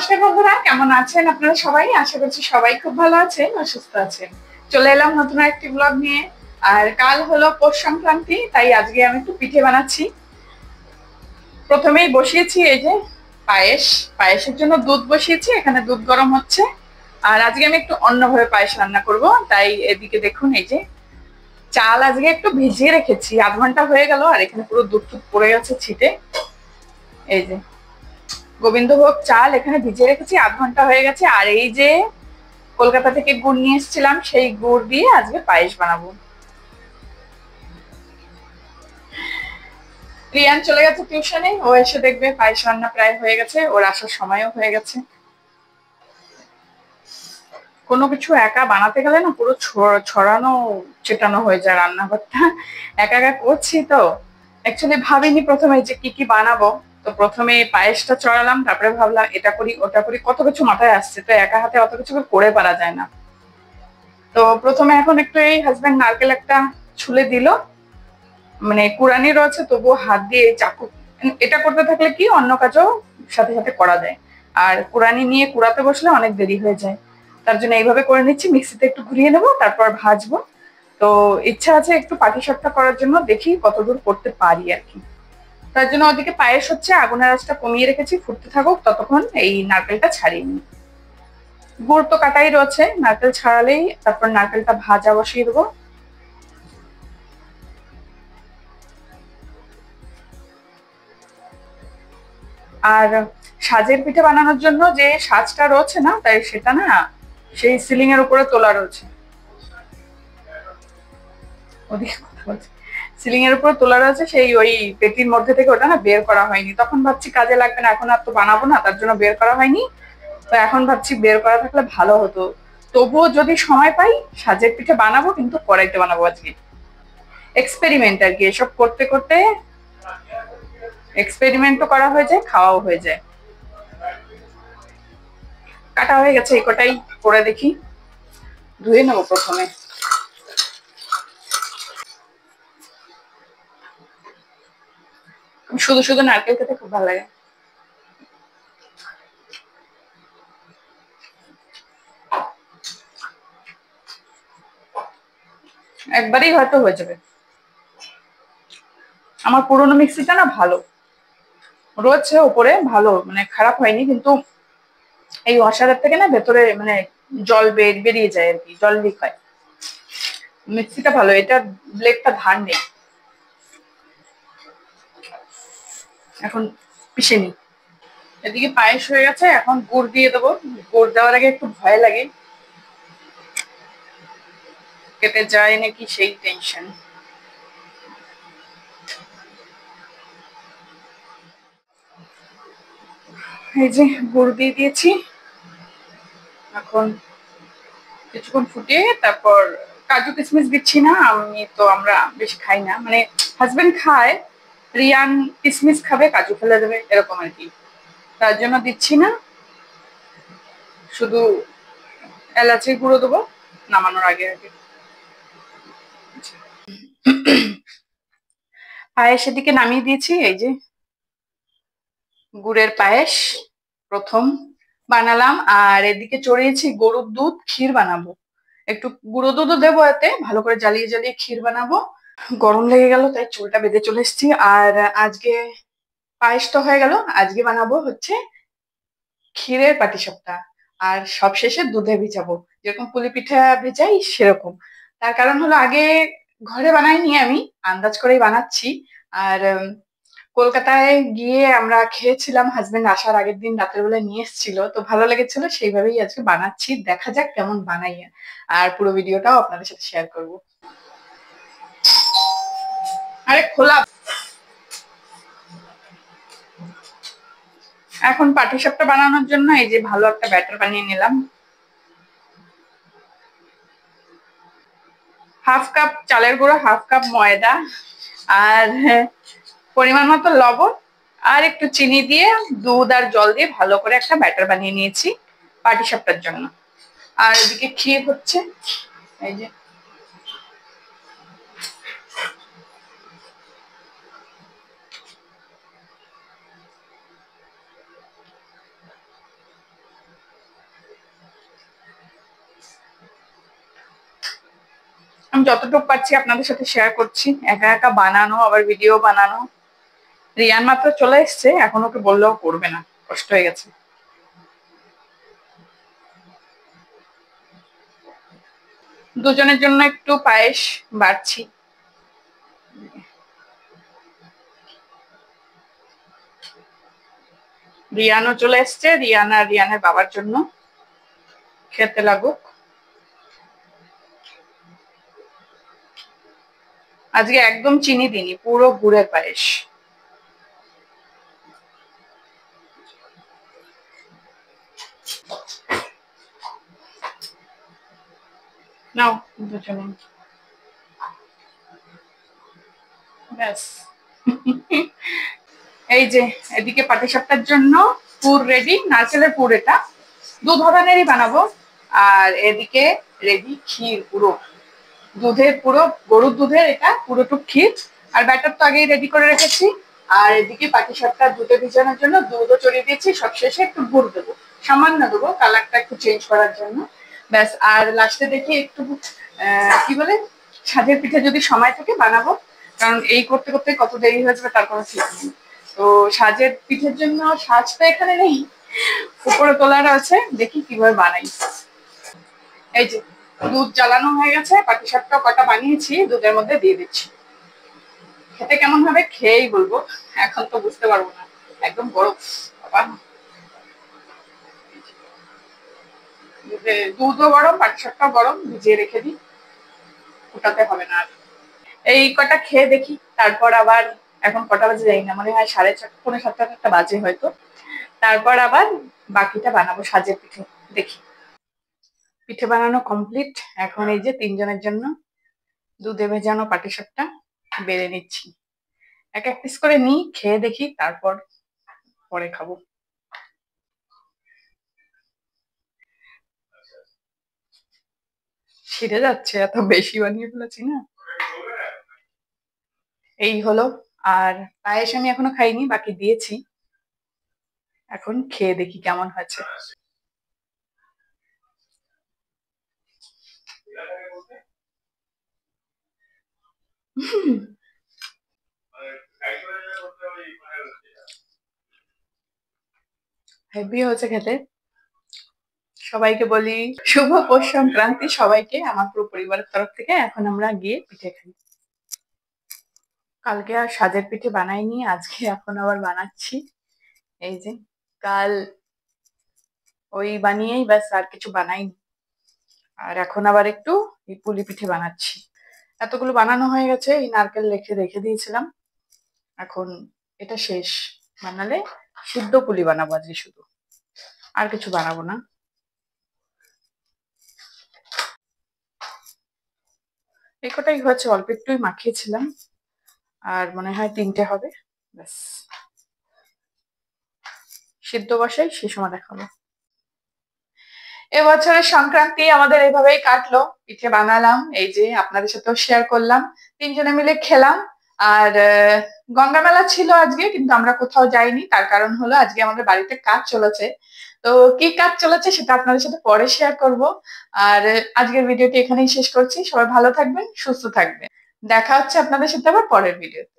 নমস্কার বন্ধুরা, কেমন আছেন আপনারা সবাই? আশা করছি সবাই খুব ভালো আছেন ও সুস্থ আছেন। চলে এলাম নতুন একটি ব্লগ নিয়ে। আর কাল হলো পৌষ সংক্রান্তি, তাই আজকে আমি একটু পিঠে বানাচ্ছি। প্রথমেই বসিয়েছি এই যে পায়েসের জন্য দুধ বসিয়েছি, এখানে দুধ গরম হচ্ছে। আর আজকে আমি একটু অন্যভাবে পায়েস রান্না করব, তাই এদিকে দেখুন এই যে চাল আজকে একটু ভিজিয়ে রেখেছি, আধ ঘন্টা হয়ে গেল। আর এখানে পুরো দুধ টুধ পড়ে গেছে ছিটে। এই যে গোবিন্দভোগ চাল এখানে ভিজিয়ে রেখেছি, আধ ঘন্টা হয়ে গেছে। আর এই যে কলকাতা থেকে গুড় নিয়ে এসেছিলাম, সেই গুড় দিয়ে আজকে পায়েস বানাবো। রিয়ান চলে গেছে টিউশনে, ও এসে দেখবে পায়েস রান্না প্রায় হয়ে গেছে, ওর আসার সময়ও হয়ে গেছে। কোনো কিছু একা বানাতে গেলে না পুরো ছড়ানো ছেটানো হয়ে যায় রান্নাঘরটা। একা একা করছি তো, অ্যাকচুয়ালি ভাবিনি প্রথমে যে কি কি বানাবো। তো প্রথমে পায়েসটা চড়ালাম, তারপরে ভাবলাম এটা করি ওটা করি, কত কিছু মাথায় আসছে, তো একা হাতে অত কিছু করে পারা যায় না। তো প্রথমে এখন একটু এই হাজব্যান্ড নারকেল একটা ছুলে দিল, মানে কুড়ানি রয়েছে তবুও হাত দিয়ে চাকু, এটা করতে থাকলে কি অন্য কাজও সাথে সাথে করা যায়। আর কুড়ানি নিয়ে কুড়াতে বসলে অনেক দেরি হয়ে যায়, তার জন্য এইভাবে করে নিচ্ছি। মিক্সিতে একটু ঘুরিয়ে নেবো, তারপর ভাজবো। তো ইচ্ছা আছে একটু পাটিসাপটা করার জন্য, দেখি কতদূর করতে পারি আর কি। তার জন্য ওদিকে পায়েস হচ্ছে, আগুনের আঁচটা কমিয়ে রেখেছি, ফুটতে থাকুক ততক্ষণ এই নারকেলটা ছাড়িয়ে নিই। গুড় তো কাটাই রয়েছে, নারকেল ছাড়ালেই তারপর নারকেলটা ভাজা বসিয়ে দেবো। আর সাজের পিঠে বানানোর জন্য যে সাজটা রয়েছে না, তাই সেটা না সেই সিলিং এর উপরে তোলা রয়েছে। ওদিকে কথা বলছি, সিলিং এর উপরে তোলা রয়েছে, সেই ওই পেটির মধ্যে থেকে ওটা না বের করা হয়নি। তখন ভাবছি কাজে লাগবে না, এখন আর তো বানাবো না, তার জন্য বের করা হয়নি। তো এখন ভাবছি বের করা থাকলে ভালো হতো। তবুও যদি সময় পাই সাজের পিঠে বানাবো, কিন্তু কড়াইতে বানাবো আজকে। এক্সপেরিমেন্ট আর কি, এসব করতে করতে এক্সপেরিমেন্টও করা হয়ে যায়, খাওয়াও হয়ে যায়। কাটা হয়ে গেছে, এই কটাই করে দেখি। ধুয়ে নেবো প্রথমে। শুধু শুধু নারকেল খেতে খুব ভালো লাগে। একবারেই হয়তো হয়ে যাবে। আমার পুরোনো মিক্সিটা না ভালো রয়েছে উপরে, ভালো মানে খারাপ হয়নি, কিন্তু এই ওয়াশারের থেকে না ভেতরে মানে জল বেরিয়ে যায় আর কি, জল লিক হয়। মিক্সিটা ভালো, এটা ব্লেডটা ধার নেই। এখন পিষে নি। এদিকে পায়েস হয়ে গেছে, এখন গুড় দিয়ে দেবো। গুড় দেওয়ার আগে একটু ভয় লাগে, কেটে যায় নাকি সেই টেনশন। এই যে গুড় দিয়ে দিয়েছি, এখন কিছুক্ষণ ফুটিয়ে তারপর কাজু কিশমিশ দিচ্ছি না। আমরা বেশি খাই না, মানে হাজবেন্ড খায়, রিয়ান কিশমিশ খাবে, কাজু ফেলে দেবে এরকম আর কি, তার জন্য দিচ্ছি না। শুধু এলাচির গুঁড়ো দেবো নামানোর আগে আগে। পায়েস এদিকে নামিয়ে দিয়েছি, এই যে গুড়ের পায়েস প্রথম বানালাম। আর এদিকে চড়িয়েছি গরুর দুধ, ক্ষীর বানাবো। একটু গুঁড়ো দুধও দেবো এতে, ভালো করে জ্বালিয়ে জ্বালিয়ে ক্ষীর বানাবো। গরম লেগে গেল তাই চুলটা বেঁধে চলে এসেছি। আর আজকে পায়েস তো হয়ে গেল, আজকে বানাবো হচ্ছে ক্ষীরের পাটিসাপটা। আর সবশেষে দুধে ভিজাবো, যেরকম পুলি পিঠা ভেজাই সেরকম। তার কারণ হলো আগে ঘরে বানাইনি, আমি আন্দাজ করেই বানাচ্ছি। আর কলকাতায় গিয়ে আমরা খেয়েছিলাম, হাজবেন্ড আসার আগের দিন রাতের বেলা নিয়ে এসেছিল, তো ভালো লেগেছিল, সেইভাবেই আজকে বানাচ্ছি। দেখা যাক কেমন বানাই, আর পুরো ভিডিওটাও আপনাদের সাথে শেয়ার করবো। আরে খোলা। এখন পাটিসাপটা বানানোর জন্য এই যে ভালো একটা ব্যাটার বানিয়ে নিলাম। হাফ কাপ চালের গুঁড়ো, হাফ কাপ ময়দা, আর পরিমাণ মতো লবণ, আর একটু চিনি দিয়ে দুধ আর জল দিয়ে ভালো করে একটা ব্যাটার বানিয়ে নিয়েছি পাটিসাপটার জন্য। আর এদিকে ক্ষীর হচ্ছে, এই যে আমি যতটুকু পারছি আপনাদের সাথে শেয়ার করছি, একা একা বানানো আবার ভিডিও বানানো। রিয়ান মাত্র চলে এসছে, এখন ওকে বললেও করবে না, কষ্ট হয়ে গেছে। দুজনের জন্য একটু পায়েস বাড়ছি। রিয়ানও চলে এসছে, রিয়ান আর রিয়ানের বাবার জন্য খেতে লাগুক। আজকে একদম চিনি দিইনি, পুরো গুড়ের পায়েস। নাও দুজনে, ব্যাস। এই যে এদিকে পাটিসাপটার জন্য পুর রেডি, নারকেলের পুর, এটা দু ধরনেরই বানাবো। আর এদিকে রেডি ক্ষীর, পুরো দুধের, পুরো গরুর দুধের, এটা পুরোটুক ক্ষীর। আর ব্যাটার তো আগেই রেডি করে রেখেছি। আর এদিকে পাটিসাপটা দুধে ভিজানোর জন্য দুধও চড়িয়ে দিয়েছি, সবশেষে একটু গুড় দেবো, সামান্য দেবো কালারটা একটু চেঞ্জ করার জন্য, ব্যাস। আর লাস্টে দেখি একটু কি বলে, সাজের পিঠে যদি সময় থাকে বানাবো, কারণ এই করতে করতে কত দেরি হয়ে যাবে তার কোনো ঠিক নেই। তো সাজের পিঠের জন্য সাজ তো এখানে নেই, উপরে তোলার আছে, দেখি কিভাবে বানাই। এই যে দুধ জ্বালানো হয়ে গেছে, পাটিসাপটা কটা বানিয়েছি দুধের মধ্যে দিয়ে দিচ্ছি। খেতে কেমন হবে খেয়েই বলবো, এখন তো বুঝতে পারবো না, একদম গরম বাবা। দুধও গরম, পাটিসাপটাও গরম, ভিজিয়ে রেখে দিই, ওটাতে হবে না আর। এই কটা খেয়ে দেখি, তারপর আবার, এখন কটা বাজে যাই না, মনে হয় 6:30 পৌনে 7টা একটা বাজে হয়তো, তারপর আবার বাকিটা বানাবো সাজের পিঠে, দেখি। পিঠে বানানো কমপ্লিট। এখন এই যে তিনজনের জন্য দুধে ভেজানো পাটিসাপটা বেড়ে নিচ্ছি, এক এক পিস করে নিই, খেয়ে দেখি, তারপর পরে খাবো। ছিঁড়ে যাচ্ছে, এত বেশি বানিয়ে ফেলেছি না। এই হলো। আর পায়েস আমি এখনো খাইনি, বাকি দিয়েছি, এখন খেয়ে দেখি কেমন হয়েছে। হেভি হয়েছে খেতে। সবাইকে বলি শুভ পৌষ সংক্রান্তি, সবাইকে আমার পুরো পরিবারের তরফ থেকে। এখন আমরা গিয়ে পিঠে খাই। কালকে আর সাজের পিঠে বানাইনি, আজকে এখন আবার বানাচ্ছি। এই যে কাল ওই বানিয়েই ব্যাস, আর কিছু বানাইনি। আর এখন আবার একটু এই পুলি পিঠে বানাচ্ছি। এতগুলো বানানো হয়ে গেছে, এই নারকেল রেখে রেখে দিয়েছিলাম, এখন এটা শেষ। বানালে শুদ্ধ পুলি বানাবো আজকে শুধু, আর কিছু বানাবো না। এই কটাই হয়েছে, অল্প একটুই মাখিয়েছিলাম, আর মনে হয় 3টে হবে, ব্যাস। সিদ্ধ বসাই, সে সময় দেখাবো। এবছরের সংক্রান্তি আমাদের এইভাবেই কাটলো, পিঠে বানালাম, এই যে আপনাদের সাথেও শেয়ার করলাম, তিনজনে মিলে খেলাম। আর গঙ্গা মেলা ছিল আজকে, কিন্তু আমরা কোথাও যাইনি, তার কারণ হলো আজকে আমাদের বাড়িতে কাজ চলেছে। তো কি কাজ চলেছে সেটা আপনাদের সাথে পরে শেয়ার করব। আর আজকের ভিডিওটি এখানেই শেষ করছি, সবাই ভালো থাকবেন, সুস্থ থাকবেন, দেখা হচ্ছে আপনাদের সাথে আবার পরের ভিডিওতে।